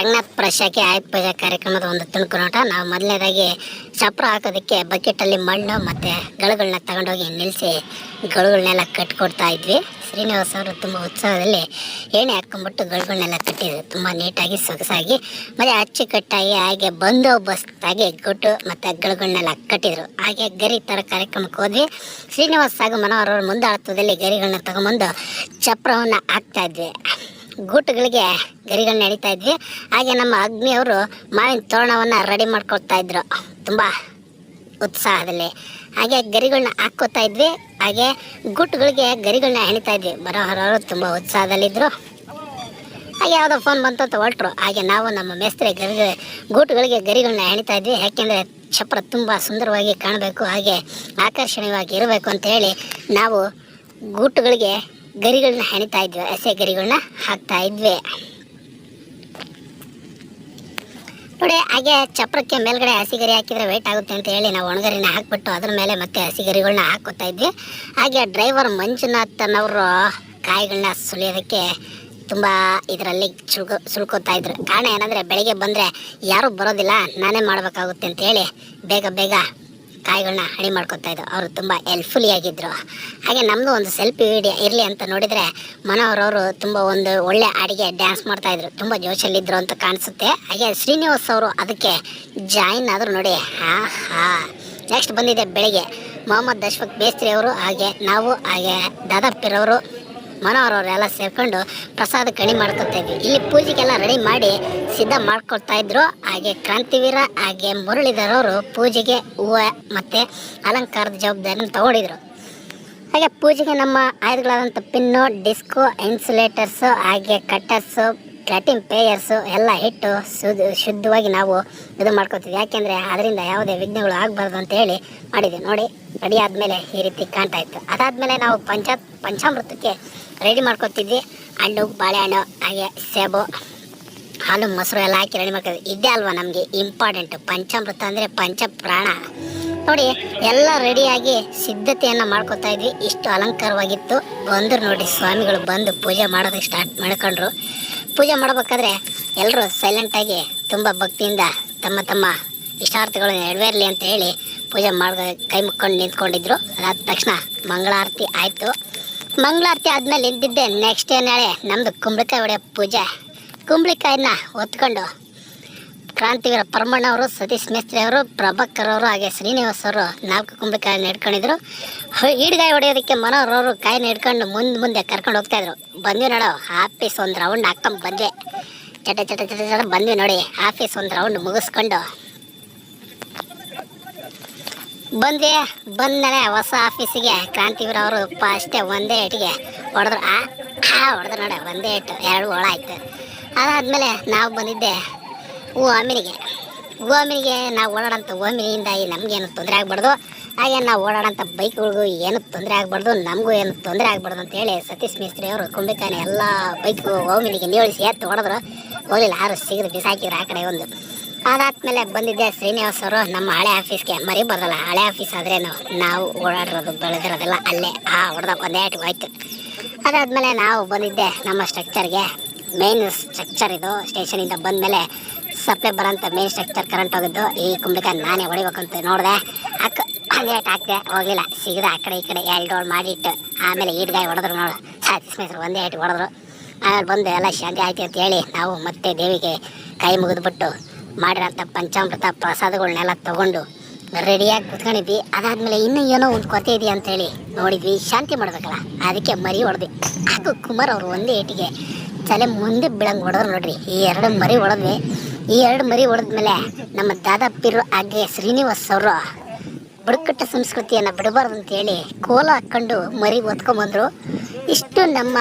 ರಂಗನಾಥಪುರ ಶಾಖೆ ಆಯುಧ ಪೂಜಾ ಕಾರ್ಯಕ್ರಮದ ಒಂದು ತುಣುಕು ನೋಟ. ನಾವು ಮೊದಲನೇದಾಗಿ ಚಪ್ರ ಹಾಕೋದಕ್ಕೆ ಬಕೆಟಲ್ಲಿ ಮಣ್ಣು ಮತ್ತು ಗಳಗಳನ್ನ ತಗೊಂಡೋಗಿ ನಿಲ್ಲಿಸಿ ಗಳಗಳನ್ನೆಲ್ಲ ಕಟ್ಕೊಡ್ತಾ ಇದ್ವಿ. ಶ್ರೀನಿವಾಸ್ ಅವರು ತುಂಬ ಉತ್ಸಾಹದಲ್ಲಿ ಎಣ್ಣೆ ಹಾಕ್ಕೊಂಡ್ಬಿಟ್ಟು ಗಳಗಳನ್ನೆಲ್ಲ ಕಟ್ಟಿದ್ರು, ತುಂಬ ನೀಟಾಗಿ ಸೊಗಸಾಗಿ ಮತ್ತು ಅಚ್ಚುಕಟ್ಟಾಗಿ. ಹಾಗೆ ಬಂದೋಬಸ್ತಾಗಿ ಗುಟ್ಟು ಮತ್ತು ಗಳಗಳನ್ನೆಲ್ಲ ಕಟ್ಟಿದರು. ಹಾಗೆ ಗರಿ ಥರ ಕಾರ್ಯಕ್ರಮಕ್ಕೆ ಹೋದ್ವಿ. ಶ್ರೀನಿವಾಸ್ ಹಾಗೂ ಮನೋಹರವರು ಮುಂದಾಳತ್ವದಲ್ಲಿ ಗರಿಗಳನ್ನ ತಗೊಂಬಂದು ಚಪ್ರವನ್ನು ಹಾಕ್ತಾ ಇದ್ವಿ. ಗೂಟುಗಳಿಗೆ ಗರಿಗಳನ್ನ ಎಳಿತಾ ಇದ್ವಿ. ಹಾಗೆ ನಮ್ಮ ಅಗ್ನಿಯವರು ಮಾವಿನ ತೋರಣವನ್ನು ರೆಡಿ ಮಾಡ್ಕೊಳ್ತಾ ಇದ್ರು ತುಂಬ ಉತ್ಸಾಹದಲ್ಲಿ. ಹಾಗೆ ಗರಿಗಳನ್ನ ಹಾಕ್ಕೋತಾ ಇದ್ವಿ. ಹಾಗೆ ಗೂಟುಗಳಿಗೆ ಗರಿಗಳನ್ನ ಎಣಿತಾ ಇದ್ವಿ. ಮನೋಹರವರು ತುಂಬ ಉತ್ಸಾಹದಲ್ಲಿದ್ದರು. ಹಾಗೆ ಯಾವುದೋ ಫೋನ್ ಬಂತು ಅಂತ ಹೊರಟರು. ಹಾಗೆ ನಾವು ನಮ್ಮ ಮೇಸ್ತ್ರಿ ಗೂಟುಗಳಿಗೆ ಗರಿಗಳನ್ನ ಎಣಿತಾ ಇದ್ವಿ. ಯಾಕೆಂದರೆ ಚಪ್ರ ತುಂಬ ಸುಂದರವಾಗಿ ಕಾಣಬೇಕು, ಹಾಗೆ ಆಕರ್ಷಣೀಯವಾಗಿ ಇರಬೇಕು ಅಂತ ಹೇಳಿ ನಾವು ಗೂಟುಗಳಿಗೆ ಗರಿಗಳನ್ನ ಹೆಣಿತಾ ಇದ್ವಿ, ಹಸೆ ಗರಿಗಳನ್ನ ಹಾಕ್ತಾ ಇದ್ವಿ ನೋಡಿ. ಹಾಗೆ ಚಪ್ರಕ್ಕೆ ಮೇಲ್ಗಡೆ ಹಸಿ ಗರಿ ಹಾಕಿದರೆ ವೇಟ್ ಆಗುತ್ತೆ ಅಂತ ಹೇಳಿ ನಾವು ಒಣಗರಿನ ಹಾಕ್ಬಿಟ್ಟು ಅದ್ರ ಮೇಲೆ ಮತ್ತೆ ಹಸಿ ಗರಿಗಳನ್ನ ಹಾಕೋತಾ ಇದ್ವಿ. ಹಾಗೆ ಡ್ರೈವರ್ ಮಂಜುನಾಥನವರು ಕಾಯಿಗಳನ್ನ ಸುಲಿಯೋದಕ್ಕೆ ತುಂಬ ಇದರಲ್ಲಿ ಸುಳ್ಕೋತಾ ಇದ್ರು. ಕಾರಣ ಏನಂದರೆ ಬೆಳಿಗ್ಗೆ ಬಂದರೆ ಯಾರೂ ಬರೋದಿಲ್ಲ, ನಾನೇ ಮಾಡಬೇಕಾಗುತ್ತೆ ಅಂತ ಹೇಳಿ ಬೇಗ ಕಾಯಿಗಳನ್ನ ಹಣಿ ಮಾಡ್ಕೊತಾ ಇದ್ರು. ಅವರು ತುಂಬ ಹೆಲ್ಪ್ಫುಲಿ ಆಗಿದ್ದರು. ಹಾಗೆ ನಮ್ಮದು ಒಂದು ಸೆಲ್ಫಿ ವಿಡಿಯೋ ಇರಲಿ ಅಂತ ನೋಡಿದರೆ ಮನೋಹರವರು ತುಂಬ ಒಂದು ಒಳ್ಳೆ ಹಾಡಿಗೆ ಡ್ಯಾನ್ಸ್ ಮಾಡ್ತಾಯಿದ್ರು, ತುಂಬ ಜೋಶಲ್ಲಿದ್ದರು ಅಂತ ಕಾಣಿಸುತ್ತೆ. ಹಾಗೆ ಶ್ರೀನಿವಾಸ್ ಅವರು ಅದಕ್ಕೆ ಜಾಯಿನ್ ಆದರು ನೋಡಿ. ನೆಕ್ಸ್ಟ್ ಬಂದಿದೆ ಬೆಳಿಗ್ಗೆ ಮೊಹಮ್ಮದ್ ಅಶ್ಫಕ್ ಮೇಸ್ತ್ರಿ ಅವರು, ಹಾಗೆ ನಾವು, ಹಾಗೆ ದಾದಾಪಿರವರು, ಮನೋಹರವರೆಲ್ಲ ಸೇರ್ಕೊಂಡು ಪ್ರಸಾದ ಕಣಿ ಮಾಡ್ಕೊತಾ ಇದ್ವಿ. ಇಲ್ಲಿ ಪೂಜೆಗೆಲ್ಲ ರೆಡಿ ಮಾಡಿ ಸಿದ್ಧ ಮಾಡ್ಕೊಳ್ತಾ ಇದ್ರು. ಹಾಗೆ ಕ್ರಾಂತಿವೀರ ಹಾಗೆ ಮುರಳೀಧರವರು ಪೂಜೆಗೆ ಹೂವು ಮತ್ತು ಅಲಂಕಾರದ ಜವಾಬ್ದಾರಿನ ತಗೊಂಡಿದ್ರು. ಹಾಗೆ ಪೂಜೆಗೆ ನಮ್ಮ ಆಯುಧಗಳಾದಂಥ ಪಿನ್ನು, ಡಿಸ್ಕು, ಇನ್ಸುಲೇಟರ್ಸು, ಹಾಗೆ ಕಟ್ಟರ್ಸು, ಕಟಿಂಗ್ ಪೇಯರ್ಸು ಎಲ್ಲ ಇಟ್ಟು ಶುದ್ಧವಾಗಿ ನಾವು ಇದು ಮಾಡ್ಕೊತೀವಿ. ಯಾಕೆಂದರೆ ಅದರಿಂದ ಯಾವುದೇ ವಿಘ್ನಗಳು ಆಗಬಾರ್ದು ಅಂತ ಹೇಳಿ ಮಾಡಿದ್ವಿ ನೋಡಿ. ರೆಡಿ ಆದಮೇಲೆ ಈ ರೀತಿ ಕಾಣ್ತಾ ಇತ್ತು. ಅದಾದಮೇಲೆ ನಾವು ಪಂಚಾಮೃತಕ್ಕೆ ರೆಡಿ ಮಾಡ್ಕೊತಿದ್ವಿ. ಹಣ್ಣು, ಬಾಳೆಹಣ್ಣು, ಹಾಗೆ ಸೇಬು, ಹಾಲು, ಮೊಸರು ಎಲ್ಲ ಹಾಕಿ ರೆಡಿ ಮಾಡ್ಕೊತೀವಿ. ಇದೇ ಅಲ್ವಾ ನಮಗೆ ಇಂಪಾರ್ಟೆಂಟು. ಪಂಚಾಮೃತ ಅಂದರೆ ಪಂಚ ಪ್ರಾಣ ನೋಡಿ. ಎಲ್ಲ ರೆಡಿಯಾಗಿ ಸಿದ್ಧತೆಯನ್ನು ಮಾಡ್ಕೊತಾ ಇದ್ವಿ. ಇಷ್ಟು ಅಲಂಕಾರವಾಗಿತ್ತು. ಬಂದರು ನೋಡಿ, ಸ್ವಾಮಿಗಳು ಬಂದು ಪೂಜೆ ಮಾಡೋದಕ್ಕೆ ಸ್ಟಾರ್ಟ್ ಮಾಡ್ಕೊಂಡ್ರು. ಪೂಜೆ ಮಾಡಬೇಕಾದ್ರೆ ಎಲ್ಲರೂ ಸೈಲೆಂಟಾಗಿ ತುಂಬ ಭಕ್ತಿಯಿಂದ ತಮ್ಮ ಇಷ್ಟಾರ್ಥಗಳು ನೆರವೇರಲಿ ಅಂತ ಹೇಳಿ ಪೂಜೆ ಕೈ ಮುಕ್ಕೊಂಡು ನಿಂತ್ಕೊಂಡಿದ್ರು. ಅದಾದ ತಕ್ಷಣ ಮಂಗಳಾರತಿ ಆಯಿತು. ಮಂಗಳಾರತಿ ಆದಮೇಲೆ ನಿಂತಿದ್ದೆ ನೆಕ್ಸ್ಟ್ ನಾಳೆ ನಮ್ಮದು ಕುಂಬಳಕಾಯಿ ಹೊಡೆಯೋ ಪೂಜೆ. ಕುಂಬಳಕಾಯಿನ ಹೊತ್ಕೊಂಡು ಕ್ರಾಂತಿವೀರ ಪರಮಣ್ಣವರು, ಸತೀಶ್ ಮೇಸ್ತ್ರಿ ಅವರು, ಪ್ರಭಾಕರ್ ಅವರು, ಹಾಗೆ ಶ್ರೀನಿವಾಸ್ ಅವರು 4 ಕುಂಬಳಕಾಯಿನ ಹಿಡ್ಕೊಂಡಿದ್ರು. ಈಡ್ಗಾಯಿ ಹೊಡೆಯೋದಕ್ಕೆ ಮನೋಹರವರು ಕಾಯಿನ ಹಿಡ್ಕೊಂಡು ಮುಂದೆ ಕರ್ಕೊಂಡು ಹೋಗ್ತಾಯಿದ್ರು. ಬಂದ್ವಿ ನೋಡೋ ಆಫೀಸ್ ಒಂದು ರೌಂಡ್ ಹಾಕ್ಕೊಂಡು ಬಂದ್ವಿ. ಚಟ ಬಂದ್ವಿ ನೋಡಿ. ಆಫೀಸ್ ಒಂದು ರೌಂಡ್ ಮುಗಿಸ್ಕೊಂಡು ಬಂದಮೇಲೆ ಹೊಸ ಆಫೀಸಿಗೆ ಕ್ರಾಂತಿವೀರ ಅವರು ಅಷ್ಟೇ ಒಂದೇ ಏಟಿಗೆ ಹೊಡೆದ್ರು. ಹೊಡೆದ್ರು ನೋಡಿ, ಒಂದೇ ಏಟು 2 ಒಳ ಆಯಿತು. ಅದಾದಮೇಲೆ ನಾವು ಬಂದಿದ್ದೆ ಹೂವಿನಿಗೆ ನಾವು ಓಡಾಡೋಂಥ ಹೂವಿನಿಂದ ನಮಗೇನು ತೊಂದರೆ ಆಗ್ಬಾರ್ದು, ಹಾಗೆ ನಾವು ಓಡಾಡೋಂಥ ಬೈಕ್ಗಳಿಗೂ ಏನು ತೊಂದರೆ ಆಗ್ಬಾರ್ದು, ನಮಗೂ ಏನು ತೊಂದರೆ ಆಗ್ಬಾರ್ದು ಅಂತೇಳಿ ಸತೀಶ್ ಮೇಸ್ತ್ರಿ ಅವರು ಕುಂಬಳಕಾಯಿನ ಎಲ್ಲ ಬೈಕ್ಗೂ ಹೂವಿನಿಗೆ ನೀಳಿಸಿ ಎತ್ತು ಹೊಡೆದ್ರು. ಹೋಗಲಿಲ್ಲ, ಯಾರು ಸಿಗದು ಬಿಸಾಕಿದ್ರು ಆ ಕಡೆ ಒಂದು. ಅದಾದಮೇಲೆ ಬಂದಿದ್ದೆ ಶ್ರೀನಿವಾಸ್ ಅವರು ನಮ್ಮ ಹಳೆ ಆಫೀಸ್ಗೆ. ಮರಿಬಾರ್ದಲ್ಲ, ಹಳೆ ಆಫೀಸ್ ಆದ್ರೇನು ನಾವು ಓಡಾಡಿರೋದು ಬೆಳೆದಿರೋದೆಲ್ಲ ಅಲ್ಲೇ. ಹೊಡೆದ ಒಂದೇ ಏಟಿಗೆ ಹೋಯ್ತು. ಅದಾದಮೇಲೆ ನಾವು ಬಂದಿದ್ದೆ ನಮ್ಮ ಸ್ಟ್ರಕ್ಚರ್ಗೆ. ಮೇನ್ ಸ್ಟ್ರಕ್ಚರ್ ಇದು. ಸ್ಟೇಷನಿಂದ ಬಂದಮೇಲೆ ಸಪ್ಲೈ ಬರೋಂಥ ಮೇನ್ ಸ್ಟ್ರಕ್ಚರ್ ಕರೆಂಟ್ ಹೋಗಿದ್ದು. ಈ ಕುಂಬಳಕಾಯಿ ನಾನೇ ಹೊಡಿಬೇಕಂತ ನೋಡಿದೆ. ಒಂದೇ ಏಟು ಹಾಕಿದೆ, ಹೋಗಲಿಲ್ಲ, ಸಿಗದೆ ಆ ಕಡೆ ಈ ಕಡೆ 2 ಡೋಲ್ ಮಾಡಿಟ್ಟು ಆಮೇಲೆ ಈಡ್ಗಾಯಿ ಹೊಡೆದ್ರು ನೋಡು. ಸತೀಶ್ ಮೇಸ್ತ್ರಿ ಒಂದೇ ಏಟು ಹೊಡೆದ್ರು. ಆಮೇಲೆ ಬಂದು ಎಲ್ಲ ಶಾಂತಿ ಆಯ್ತು ಅಂತ ಹೇಳಿ ನಾವು ಮತ್ತೆ ದೇವಿಗೆ ಕೈ ಮುಗಿದ್ಬಿಟ್ಟು ಮಾಡಿರೋಂಥ ಪಂಚಾಮೃತ ಪ್ರಸಾದಗಳನ್ನೆಲ್ಲ ತೊಗೊಂಡು ರೆಡಿಯಾಗಿ ಕುತ್ಕೊಂಡಿದ್ವಿ. ಅದಾದಮೇಲೆ ಇನ್ನೂ ಏನೋ ಒಂದು ಕೊರತೆ ಇದೆಯಾ ಅಂತೇಳಿ ನೋಡಿದ್ವಿ. ಶಾಂತಿ ಮಾಡಬೇಕಲ್ಲ, ಅದಕ್ಕೆ ಮರಿ ಹೊಡೆದ್ವಿ. ಹಾಗೂ ಕುಮಾರ್ ಅವರು ಒಂದೇ ಏಟಿಗೆ ತಲೆ ಮುಂದೆ ಬೀಳಂಗೆ ಹೊಡೆದ್ರು ನೋಡ್ರಿ. ಈ 2 ಮರಿ ಹೊಡೆದ್ವಿ. ಈ 2 ಮರಿ ಹೊಡೆದ್ಮೇಲೆ ನಮ್ಮ ದಾದಾಪಿರು ಹಾಗೆ ಶ್ರೀನಿವಾಸ್ ಅವರು ಬುಡಕಟ್ಟ ಸಂಸ್ಕೃತಿಯನ್ನು ಬಿಡಬಾರ್ದು ಅಂತೇಳಿ ಕೋಲ ಹಾಕ್ಕೊಂಡು ಮರಿ ಹೊತ್ಕೊಂಬಂದರು. ಇಷ್ಟು ನಮ್ಮ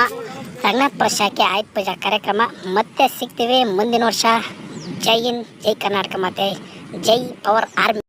ರಂಗನಾಥಪುರ ಶಾಖೆ ಆಯುಧ ಪೂಜಾ ಕಾರ್ಯಕ್ರಮ. ಮತ್ತೆ ಸಿಗ್ತೀವಿ ಮುಂದಿನ ವರ್ಷ. ಜೈ ಹಿಂದ್, ಜೈ ಕರ್ನಾಟಕ ಮಾತೆ, ಜೈ ಪವರ್ ಆರ್ಮಿ.